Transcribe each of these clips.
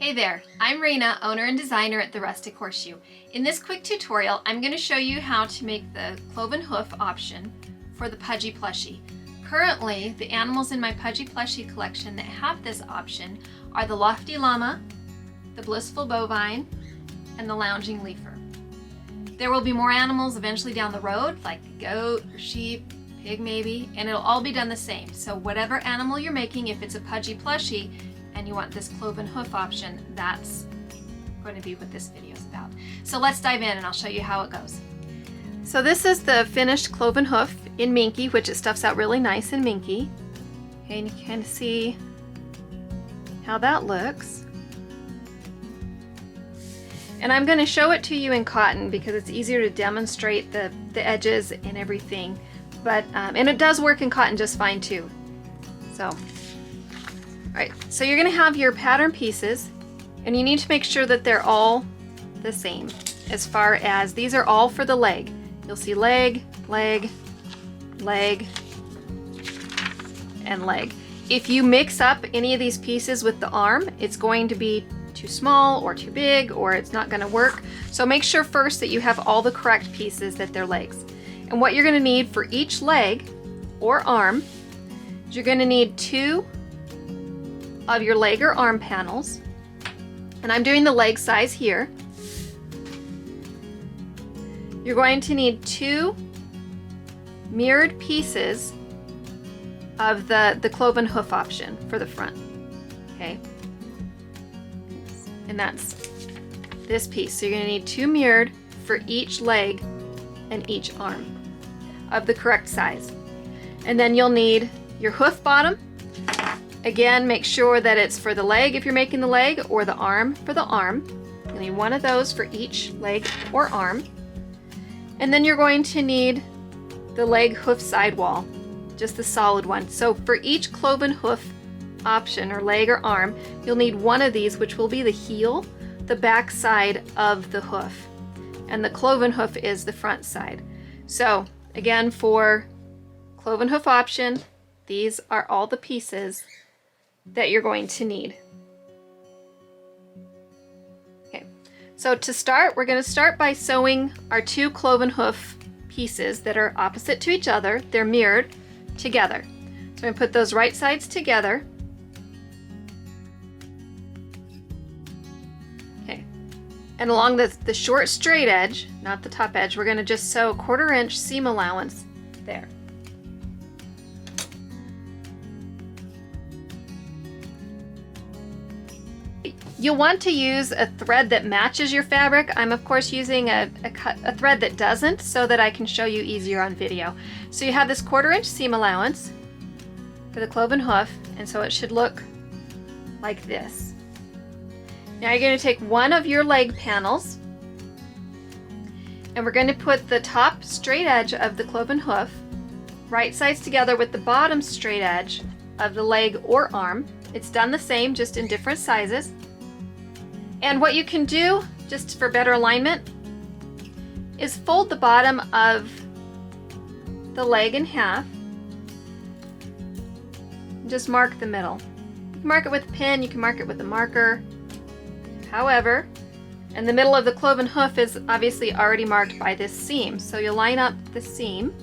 Hey there, I'm Raina, owner and designer at The Rustic Horseshoe. In this quick tutorial, I'm going to show you how to make the Cloven Hoof option for the Pudgy Plushie. Currently, the animals in my Pudgy Plushie collection that have this option are the Llofty Llama, the Blissful Bovine, and the Lounging Leafer. There will be more animals eventually down the road, like the goat or sheep, pig maybe, and it'll all be done the same. So whatever animal you're making, if it's a Pudgy Plushie and you want this Cloven Hoof option, that's going to be what this video is about. So let's dive in and I'll show you how it goes. So this is the finished Cloven Hoof in Minky, which it stuffs out really nice in Minky. Okay, and you can kind of see how that looks. And I'm going to show it to you in cotton because it's easier to demonstrate the edges and everything. But and it does work in cotton just fine too. So, all right, so you're going to have your pattern pieces, and you need to make sure that they're all the same. As far as these are all for the leg. You'll see leg, leg, leg, and leg. If you mix up any of these pieces with the arm, it's going to be too small or too big, or it's not going to work. So make sure first that you have all the correct pieces, that they're legs. And what you're going to need for each leg or arm is you're going to need 2 of your leg or arm panels. And I'm doing the leg size here. You're going to need 2 mirrored pieces of the Cloven Hoof option for the front. Okay. And that's this piece. So you're going to need 2 mirrored for each leg and each arm of the correct size. And then you'll need your hoof bottom. Again, make sure that it's for the leg if you're making the leg, or the arm for the arm. You'll need one of those for each leg or arm. And then you're going to need the leg hoof sidewall, just the solid one. So for each Cloven Hoof option, or leg or arm, you'll need one of these, which will be the heel, the back side of the hoof. And the Cloven Hoof is the front side. So again, for Cloven Hoof option, these are all the pieces that you're going to need. Okay, so to start, we're going to start by sewing our 2 Cloven Hoof pieces that are opposite to each other. They're mirrored together. So I'm going to put those right sides together. Okay, and along the short straight edge, not the top edge, we're going to just sew a 1/4 inch seam allowance there. You'll want to use a thread that matches your fabric. I'm of course using a thread that doesn't, so that I can show you easier on video. So you have this 1/4 inch seam allowance for the Cloven Hoof, and so it should look like this. Now you're going to take one of your leg panels, and we're going to put the top straight edge of the Cloven Hoof right sides together with the bottom straight edge of the leg or arm. It's done the same, just in different sizes. And what you can do, just for better alignment, is fold the bottom of the leg in half and just mark the middle. You can mark it with a pin, you can mark it with a marker. However, and the middle of the Cloven Hoof is obviously already marked by this seam. So you'll line up the seam,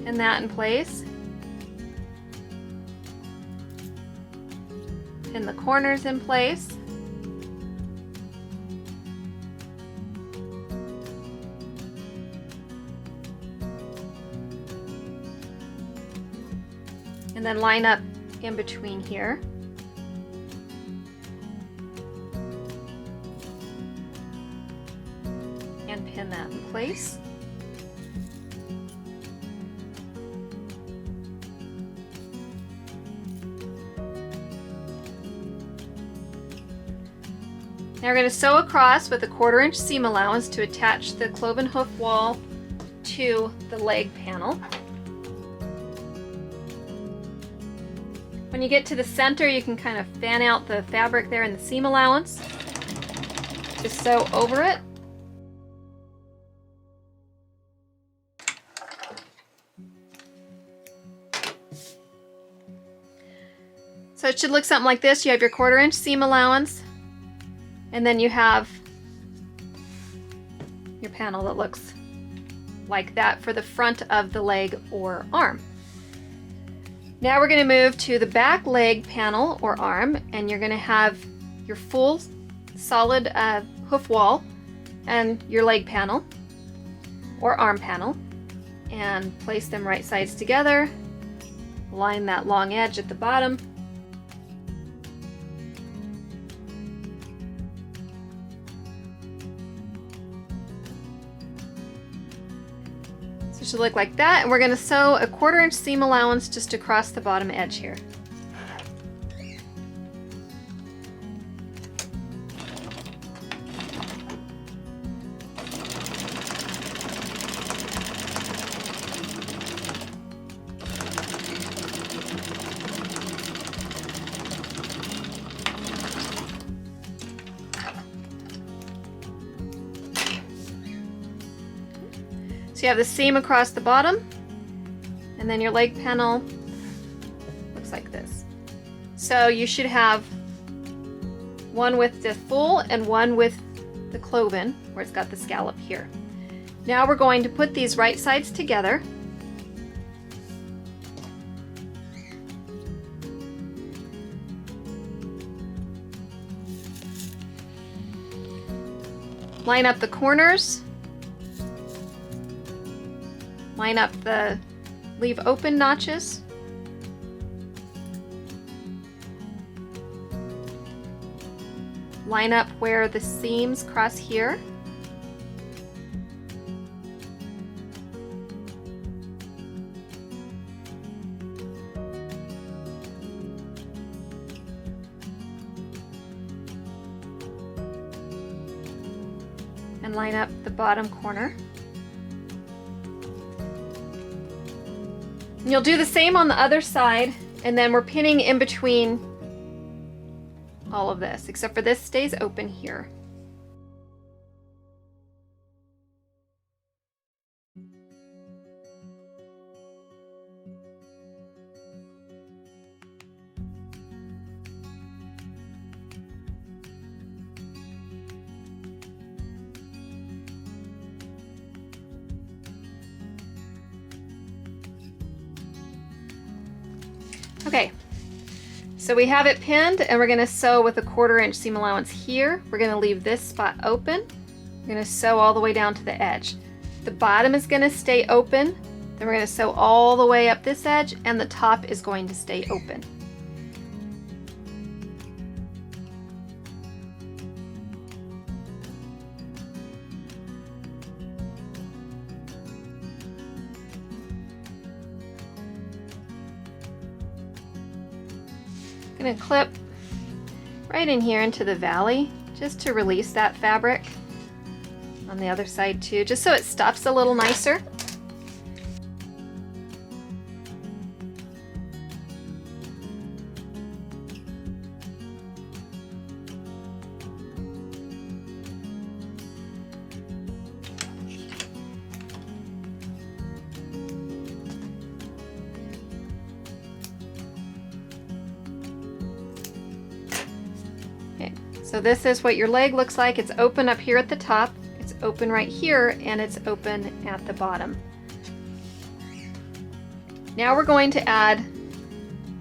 pin that in place, pin the corners in place, and then line up in between here. And pin that in place. Now we're going to sew across with a 1/4 inch seam allowance to attach the Cloven Hoof wall to the leg panel. When you get to the center, you can kind of fan out the fabric there in the seam allowance. Just sew over it. So it should look something like this. You have your 1/4 inch seam allowance, and then you have your panel that looks like that for the front of the leg or arm. Now we're going to move to the back leg panel or arm, and you're going to have your full solid hoof wall and your leg panel or arm panel, and place them right sides together. Line that long edge at the bottom. So it should look like that, and we're going to sew a 1/4 inch seam allowance just across the bottom edge here. So you have the seam across the bottom, and then your leg panel looks like this. So you should have one with the full and one with the cloven, where it's got the scallop here. Now we're going to put these right sides together. Line up the corners. Line up the leave open notches. Line up where the seams cross here. And line up the bottom corner. And you'll do the same on the other side, and then we're pinning in between all of this, except for this stays open here. Okay, so we have it pinned, and we're going to sew with a 1/4 inch seam allowance here. We're going to leave this spot open. We're going to sew all the way down to the edge. The bottom is going to stay open. Then we're going to sew all the way up this edge, and the top is going to stay open. I'm going to clip right in here into the valley just to release that fabric. On the other side too, just so it stuffs a little nicer. So this is what your leg looks like. It's open up here at the top, it's open right here, and it's open at the bottom. Now we're going to add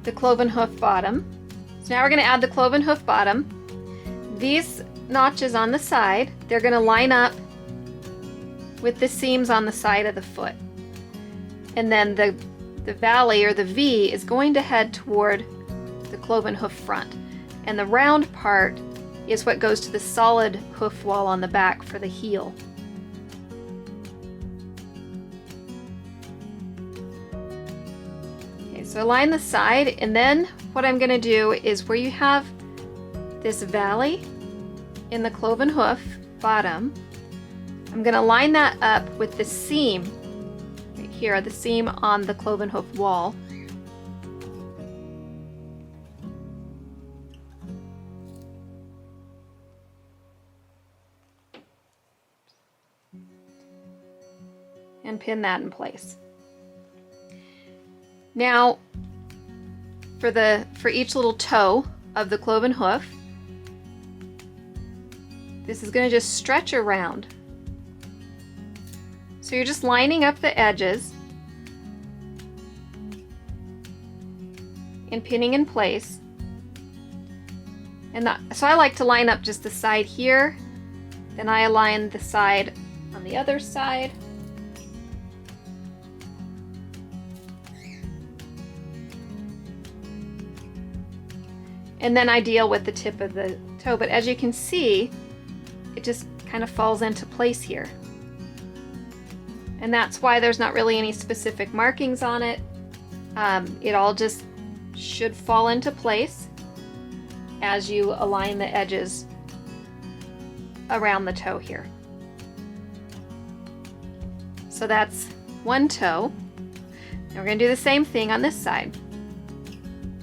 the cloven hoof bottom. So now we're going to add the cloven hoof bottom. These notches on the side, they're going to line up with the seams on the side of the foot. And then the valley or the V is going to head toward the cloven hoof front. And the round part is what goes to the solid hoof wall on the back for the heel. Okay, so align the side, and then what I'm going to do is where you have this valley in the cloven hoof bottom, I'm going to line that up with the seam right here, the seam on the cloven hoof wall. And pin that in place. Now, for each little toe of the cloven hoof. This is going to just stretch around. So you're just lining up the edges and pinning in place. And so I like to line up just the side here, then I align the side on the other side. And then I deal with the tip of the toe, but as you can see, it just kind of falls into place here. And that's why there's not really any specific markings on it. It all just should fall into place as you align the edges around the toe here. So that's one toe. Now we're going to do the same thing on this side.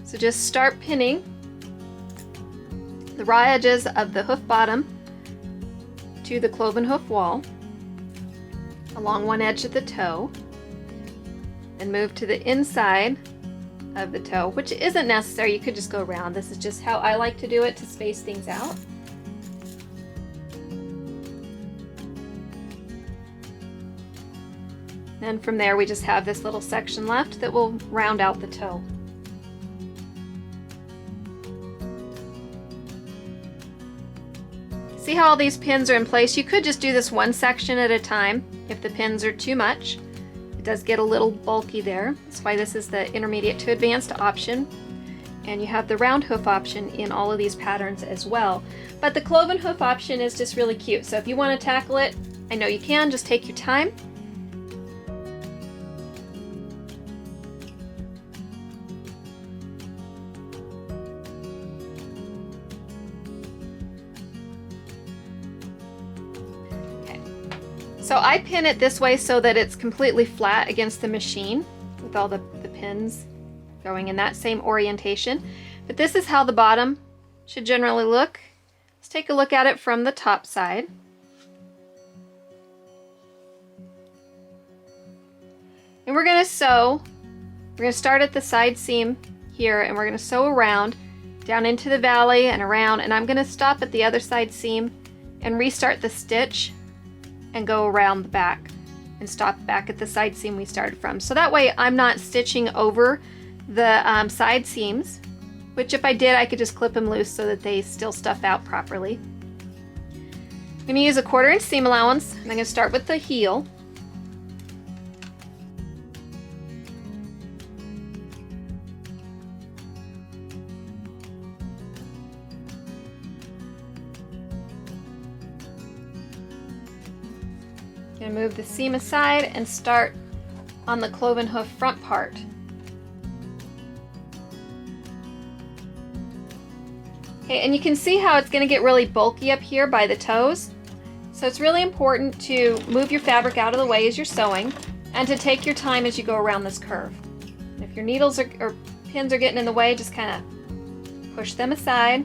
So just start pinning the raw edges of the hoof bottom to the cloven hoof wall along one edge of the toe, and move to the inside of the toe, which isn't necessary. You could just go around. This is just how I like to do it to space things out. And from there we just have this little section left that will round out the toe. See how all these pins are in place? You could just do this one section at a time if the pins are too much. It does get a little bulky there. That's why this is the intermediate to advanced option. And you have the round hoof option in all of these patterns as well. But the cloven hoof option is just really cute. So if you want to tackle it, I know you can, just take your time. So I pin it this way so that it's completely flat against the machine with all the pins going in that same orientation. But this is how the bottom should generally look. Let's take a look at it from the top side. And we're going to sew. We're going to start at the side seam here, and we're going to sew around down into the valley and around, and I'm going to stop at the other side seam and restart the stitch and go around the back and stop back at the side seam we started from. So that way I'm not stitching over the side seams, which if I did, I could just clip them loose so that they still stuff out properly. I'm going to use a 1/4 inch seam allowance, and I'm going to start with the heel. I'm going to move the seam aside and start on the cloven hoof front part. Okay, and you can see how it's going to get really bulky up here by the toes. So it's really important to move your fabric out of the way as you're sewing, and to take your time as you go around this curve. And if your needles or pins are getting in the way, just kind of push them aside.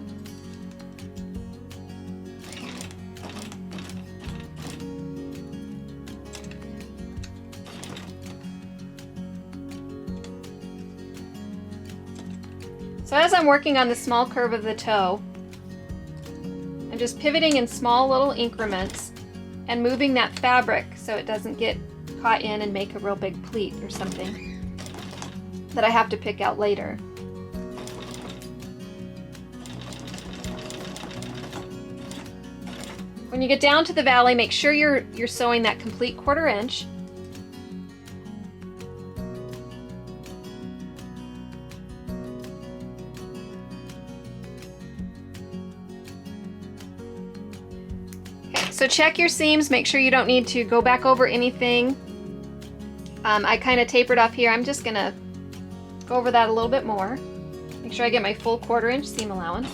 So as I'm working on the small curve of the toe, I'm just pivoting in small little increments and moving that fabric so it doesn't get caught in and make a real big pleat or something that I have to pick out later. When you get down to the valley, make sure you're sewing that complete 1/4 inch. So check your seams, make sure you don't need to go back over anything. I kind of tapered off here. I'm just going to go over that a little bit more. Make sure I get my full 1/4 inch seam allowance.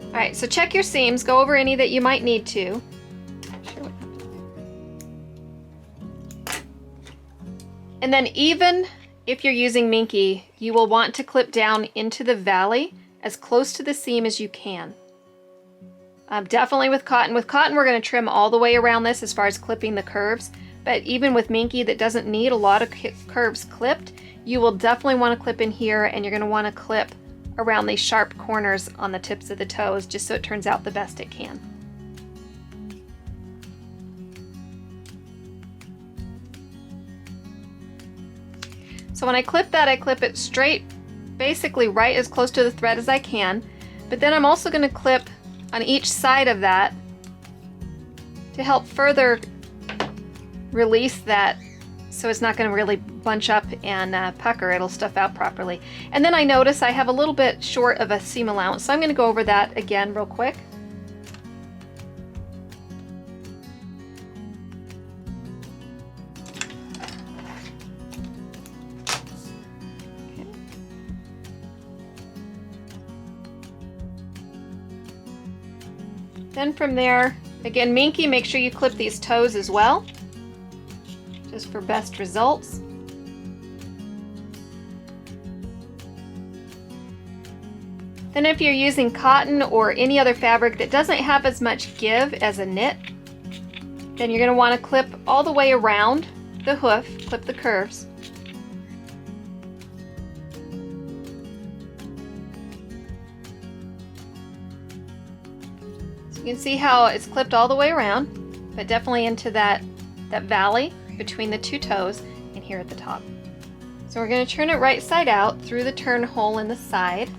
Alright, so check your seams, go over any that you might need to. And then even if you're using Minky, you will want to clip down into the valley as close to the seam as you can. Definitely with cotton. With cotton, we're going to trim all the way around this as far as clipping the curves. But even with minky that doesn't need a lot of curves clipped, you will definitely want to clip in here, and you're going to want to clip around these sharp corners on the tips of the toes just so it turns out the best it can. So when I clip that, I clip it straight, basically right as close to the thread as I can. But then I'm also going to clip on each side of that to help further release that so it's not going to really bunch up and pucker. It'll stuff out properly. And then I notice I have a little bit short of a seam allowance, so I'm going to go over that again real quick. Okay. Then from there, again, minky, make sure you clip these toes as well, just for best results. Then if you're using cotton or any other fabric that doesn't have as much give as a knit, then you're going to want to clip all the way around the hoof, clip the curves. So you can see how it's clipped all the way around, but definitely into that valley between the two toes and here at the top. So we're going to turn it right side out through the turn hole in the side.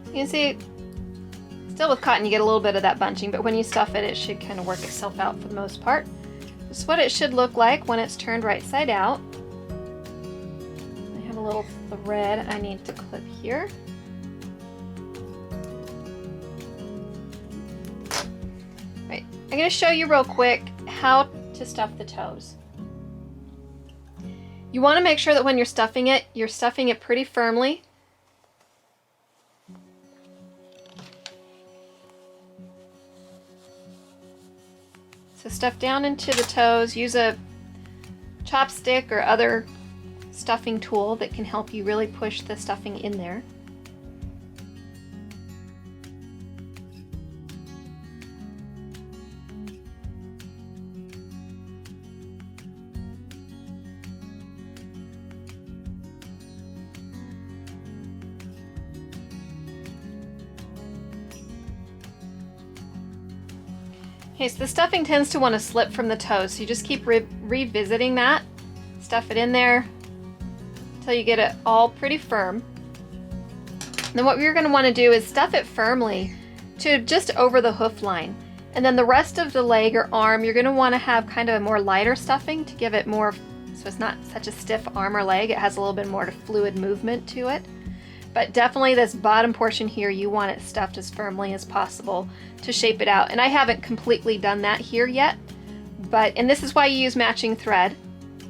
You can see, still with cotton you get a little bit of that bunching, but when you stuff it, it should kind of work itself out for the most part. This is what it should look like when it's turned right side out. I have a little thread I need to clip here. Right, I'm going to show you real quick how to stuff the toes. You want to make sure that when you're stuffing it pretty firmly. So stuff down into the toes. Use a chopstick or other stuffing tool that can help you really push the stuffing in there. Okay, so the stuffing tends to want to slip from the toes, so you just keep revisiting that. Stuff it in there until you get it all pretty firm. And then what you're going to want to do is stuff it firmly to just over the hoof line. And then the rest of the leg or arm, you're going to want to have kind of a more lighter stuffing to give it more, so it's not such a stiff arm or leg. It has a little bit more fluid movement to it. But definitely this bottom portion here, you want it stuffed as firmly as possible to shape it out. And I haven't completely done that here yet, and this is why you use matching thread,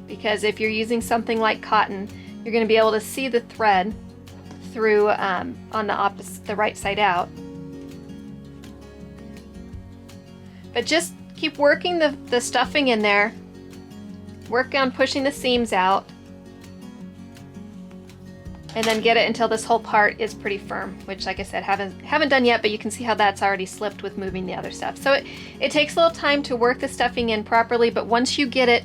because if you're using something like cotton, you're going to be able to see the thread through on the right side out. But just keep working the stuffing in there. Work on pushing the seams out. And then get it until this whole part is pretty firm, which, like I said, haven't done yet, but you can see how that's already slipped with moving the other stuff. So it takes a little time to work the stuffing in properly, but once you get it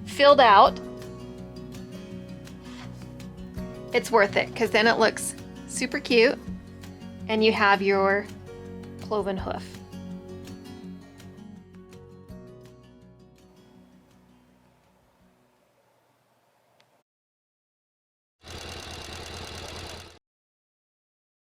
filled out, it's worth it, because then it looks super cute and you have your cloven hoof.